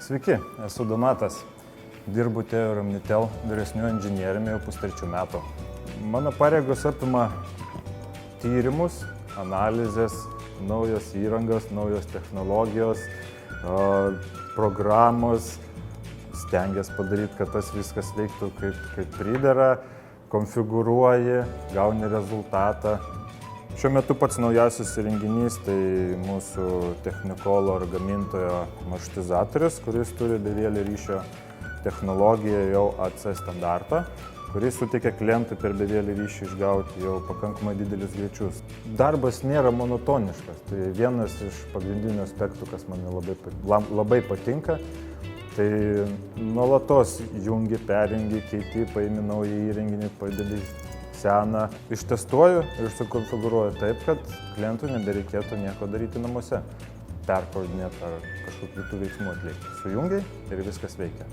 Sveiki, esu Donatas. Dirbu TEO ir Omnitel vyresniuoju inžinieriumi jau pustrečių metų. Mano pareigos apima tyrimus, analizės, naujos įrangos, naujos technologijos, programos. Stengiasi padaryti, kad tas viskas veiktų kaip pridera, konfigūruoji, gauni rezultatą. Šiuo metu pats naujausias įrenginys tai mūsų Technicolor gamintojo maršrutizatorius, kuris turi bevielio ryšio technologiją jau AC standartą, kuris suteikia klientui per bevielį ryšį išgauti jau pakankamai didelius greičius. Darbas nėra monotoniškas, tai vienas iš pagrindinių aspektų, kas man labai patinka, tai nuolatos jungi, perjungi, keiti, paimi naują įrenginį, padedi seną, ištestuoju ir sukonfigūruoju taip, kad klientui nebereikėtų nieko daryti namuose, perkoordinėti ar kažkokių kitų veiksmų atlikti. Sujungiai ir viskas veikia.